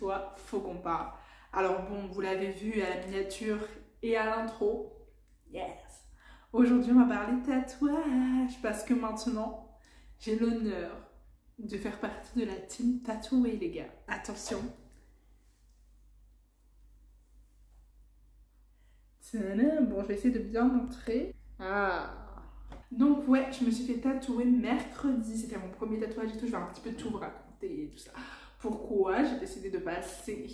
toi, faut qu'on parle. Alors bon, vous l'avez vu à la miniature et à l'intro. Yes! Aujourd'hui, on va parler tatouage parce que maintenant, j'ai l'honneur de faire partie de la team tatouée, les gars. Attention! Tadam. Bon, je vais essayer de bien montrer. Ah! Donc ouais, je me suis fait tatouer mercredi. C'était mon premier tatouage et tout. Je vais un petit peu tout vous raconter et tout ça. Pourquoi j'ai décidé de passer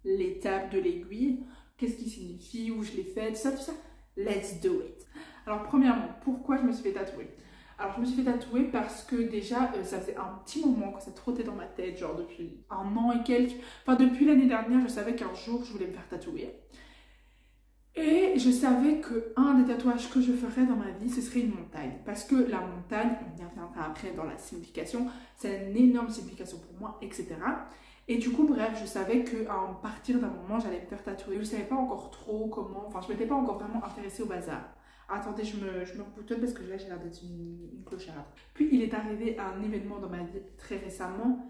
l'étape de l'aiguille, qu'est-ce qui signifie, où je l'ai fait, tout ça, tout ça. Let's do it. Alors premièrement, pourquoi je me suis fait tatouer? Alors je me suis fait tatouer parce que déjà, ça faisait un petit moment que ça trottait dans ma tête, genre depuis un an et quelques. Enfin depuis l'année dernière, je savais qu'un jour je voulais me faire tatouer. Et je savais qu'un des tatouages que je ferais dans ma vie, ce serait une montagne. Parce que la montagne, on y reviendra après dans la signification, c'est une énorme signification pour moi, etc. Et du coup, bref, je savais qu'à partir d'un moment, j'allais me faire tatouer. Je ne savais pas encore trop comment, enfin, je ne m'étais pas encore vraiment intéressée au bazar. Attendez, je me reboutonne parce que là, j'ai l'air d'être une clocharde. Puis, il est arrivé un événement dans ma vie très récemment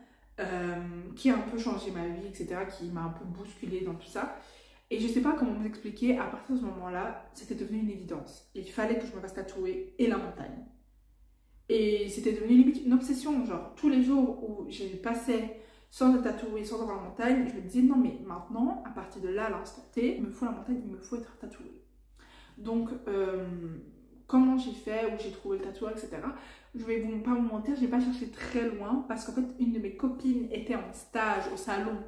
qui a un peu changé ma vie, etc., qui m'a un peu bousculée dans tout ça. Et je sais pas comment vous expliquer, à partir de ce moment-là, c'était devenu une évidence. Il fallait que je me fasse tatouer et la montagne. Et c'était devenu limite une obsession, genre tous les jours où je passais sans être tatouée, sans avoir la montagne, je me disais non mais maintenant, à partir de là, à l'instant T, il me faut la montagne, il me faut être tatouée. Donc, comment j'ai fait, où j'ai trouvé le tatouage, etc. Je vais pas vous mentir, j'ai pas cherché très loin parce qu'en fait, une de mes copines était en stage au salon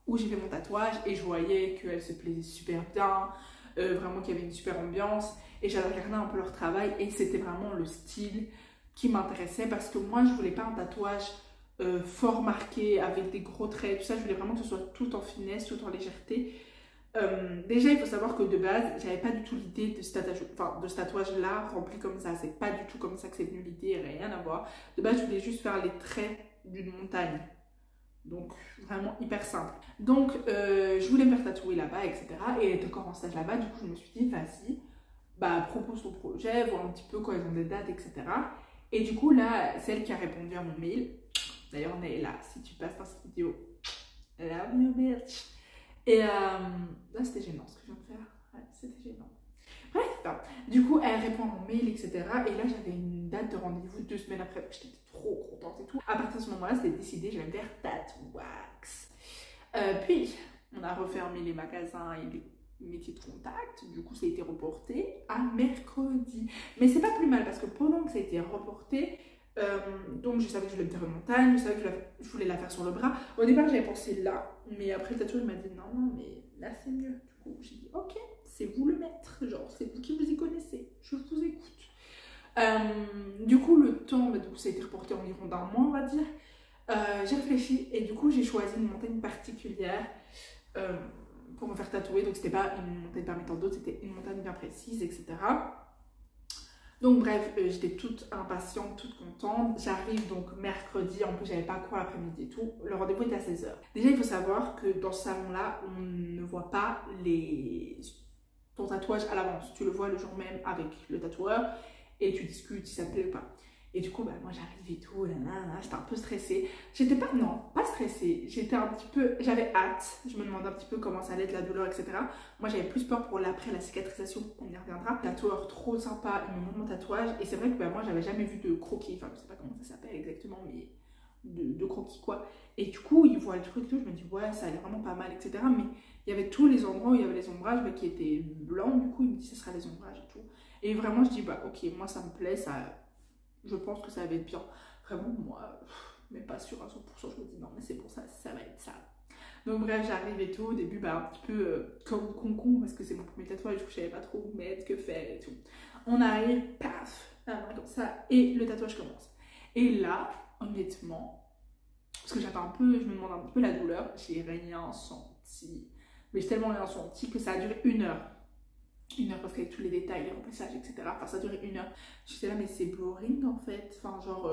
où j'ai fait mon tatouage et je voyais qu'elle se plaisait super bien, vraiment qu'il y avait une super ambiance et j'avais regardé un peu leur travail et c'était vraiment le style qui m'intéressait parce que moi je voulais pas un tatouage fort marqué avec des gros traits, tout ça, je voulais vraiment que ce soit tout en finesse, tout en légèreté. Déjà il faut savoir que de base j'avais pas du tout l'idée de ce tatouage là rempli comme ça, c'est pas du tout comme ça que c'est venu l'idée, rien à voir. De base je voulais juste faire les traits d'une montagne. Donc, vraiment hyper simple. Donc, je voulais me faire tatouer là-bas, etc. Et elle était encore en stage là-bas. Du coup, je me suis dit, vas-y, bah, propose ton projet, vois un petit peu quand ils ont des dates, etc. Et du coup, là, c'est elle qui a répondu à mon mail. D'ailleurs, on est là. Si tu passes par cette vidéo, love you, bitch. Et là, c'était gênant ce que je viens de faire. Ouais, c'était gênant. Bref, du coup, elle répond à mon mail, etc. Et là, j'avais une date de rendez-vous 2 semaines après. J'étais trop contente et tout. À partir de ce moment-là, c'était décidé, je vais me faire tatouax. Puis, on a refermé les magasins et les métiers de contact. Du coup, ça a été reporté à mercredi. Mais c'est pas plus mal parce que pendant que ça a été reporté, donc je savais que je voulais me faire une montagne, je savais que je voulais la faire sur le bras. Au départ, j'avais pensé là. Mais après, le tatouage m'a dit non, mais là, c'est mieux. Du coup, j'ai dit ok. C'est vous le maître, genre c'est vous qui vous y connaissez, je vous écoute. Du coup le temps, bah, ça a été reporté environ d'un mois on va dire. J'ai réfléchi et du coup j'ai choisi une montagne particulière pour me faire tatouer. Donc c'était pas une montagne parmi tant d'autres, c'était une montagne bien précise, etc. Donc bref, j'étais toute impatiente, toute contente. J'arrive donc mercredi, en plus j'avais pas cours l'après-midi et tout. Le rendez-vous était à 16h. Déjà il faut savoir que dans ce salon-là, on ne voit pas ton tatouage à l'avance. Tu le vois le jour même avec le tatoueur et tu discutes si ça te plaît ou pas. Et du coup, bah, moi j'arrive et tout, j'étais un peu stressée. J'étais pas, non, pas stressée. J'étais un petit peu, j'avais hâte. Je me demandais un petit peu comment ça allait être, la douleur, etc. Moi j'avais plus peur pour l'après, la cicatrisation, on y reviendra. Tatoueur trop sympa, il me montre mon tatouage. Et c'est vrai que bah, moi j'avais jamais vu de croquis, enfin je sais pas comment ça s'appelle exactement, mais de croquis quoi. Et du coup, il voit le truc et tout, je me dis ouais, ça allait vraiment pas mal, etc. Mais il y avait tous les endroits où il y avait les ombrages bah, qui étaient blancs, du coup il me dit ce sera les ombrages et tout. Et vraiment je dis bah ok, moi ça me plaît, ça, je pense que ça va être bien. Vraiment moi, mais pas sûr à 100%, je me dis non mais c'est pour ça, ça va être ça. Donc bref, j'arrive et tout, au début bah un petit peu comme concon parce que c'est mon premier tatouage, du coup je savais pas trop où mettre, que faire et tout. On arrive, paf, comme ça, et le tatouage commence. Et là, honnêtement, parce que j'avais un peu, je me demande un petit peu la douleur, j'ai rien senti. Mais j'ai tellement rien senti que ça a duré 1 heure. 1 heure parce qu'avec tous les détails, les remplaçages, etc. Enfin, ça a duré 1 heure. J'étais là, mais c'est boring en fait. Enfin, genre,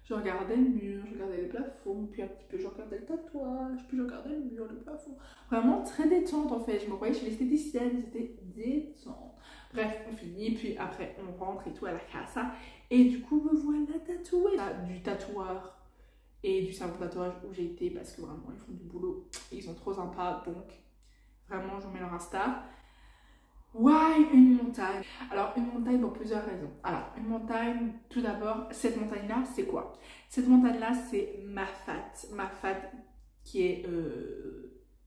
je regardais le mur, je regardais le plafond, puis un petit peu, je regardais le tatouage, puis je regardais le mur, le plafond. Vraiment très détente en fait. Je me voyais chez l'esthéticienne, c'était détente. Bref, on finit, puis après, on rentre et tout à la casa. Et du coup, me voilà tatouée. Du tatoueur et du salon de tatouage où j'ai été parce que vraiment ils font du boulot et ils sont trop sympas, donc vraiment je vous mets leur Insta. Why une montagne? Alors une montagne pour plusieurs raisons. Alors une montagne, tout d'abord, cette montagne là c'est quoi? Cette montagne là c'est Mafat qui est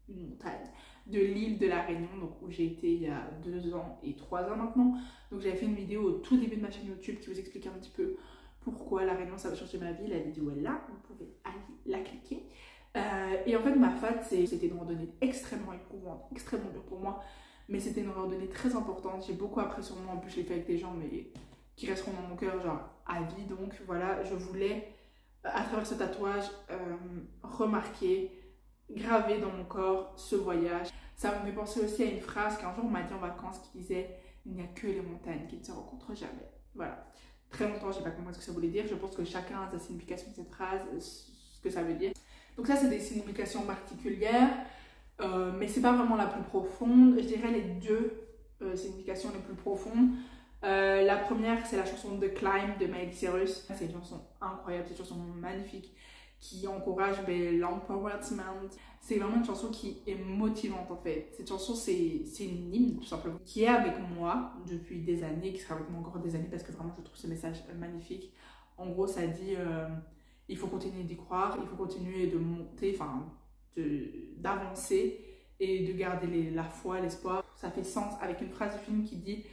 une montagne de l'île de la Réunion, donc où j'ai été il y a 2 ans et 3 ans maintenant. Donc j'avais fait une vidéo au tout début de ma chaîne YouTube qui vous explique un petit peu pourquoi la Réunion ça va changer ma vie. La vidéo est là, vous pouvez aller la cliquer. Et en fait Mafat c'était une randonnée extrêmement éprouvante, extrêmement dure pour moi, mais c'était une randonnée très importante. J'ai beaucoup appris sur moi, en plus je l'ai fait avec des gens mais qui resteront dans mon cœur genre à vie. Donc voilà, je voulais à travers ce tatouage remarquer, graver dans mon corps ce voyage. Ça me fait penser aussi à une phrase qu'un jour on m'a dit en vacances qui disait « Il n'y a que les montagnes qui ne se rencontrent jamais ». Voilà. Très longtemps, je n'ai pas compris ce que ça voulait dire. Je pense que chacun a sa signification de cette phrase, ce que ça veut dire. Donc ça, c'est des significations particulières, mais c'est pas vraiment la plus profonde. Je dirais les deux significations les plus profondes. La première, c'est la chanson The Climb de Miley Cyrus. C'est une chanson incroyable, c'est une chanson magnifique qui encourage l'empowerment. C'est vraiment une chanson qui est motivante en fait. Cette chanson, c'est une hymne tout simplement, qui est avec moi depuis des années, qui sera avec moi encore des années parce que vraiment je trouve ce message magnifique. En gros, ça dit il faut continuer d'y croire, il faut continuer de monter, enfin d'avancer et de garder la foi, l'espoir. Ça fait sens avec une phrase du film qui dit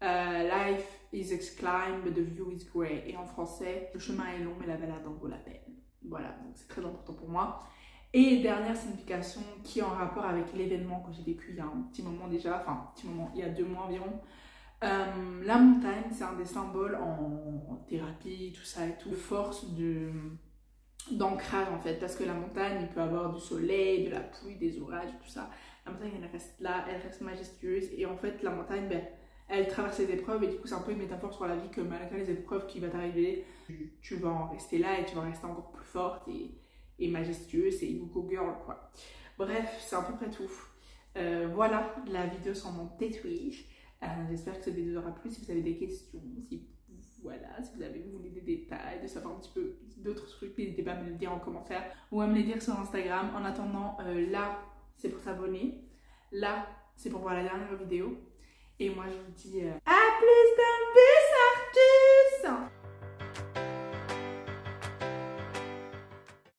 Life is a climb, but the view is great. Et en français, le chemin est long, mais la balade en vaut la peine. Voilà, donc c'est très important pour moi. Et dernière signification qui est en rapport avec l'événement que j'ai vécu il y a un petit moment déjà, enfin un petit moment, il y a 2 mois environ. La montagne, c'est un des symboles en thérapie, tout ça et tout, force d'ancrage en fait, parce que la montagne, il peut avoir du soleil, de la pluie, des orages, tout ça. La montagne, elle reste là, elle reste majestueuse, et en fait, la montagne, ben, elle traverse les épreuves, et du coup, c'est un peu une métaphore sur la vie que malgré les épreuves qui vont t'arriver, tu vas en rester là, et tu vas rester encore plus forte et majestueuse, et you go girl, quoi. Bref, c'est à peu près tout. Voilà la vidéo sur mon tatouage. J'espère que cette vidéo vous aura plu. Si vous avez des questions, si vous voulu des détails, de savoir un petit peu d'autres trucs, n'hésitez pas à me le dire en commentaire ou à me les dire sur Instagram. En attendant, là, c'est pour s'abonner. Là, c'est pour voir la dernière vidéo. Et moi, je vous dis à plus d'un bis, Arthur!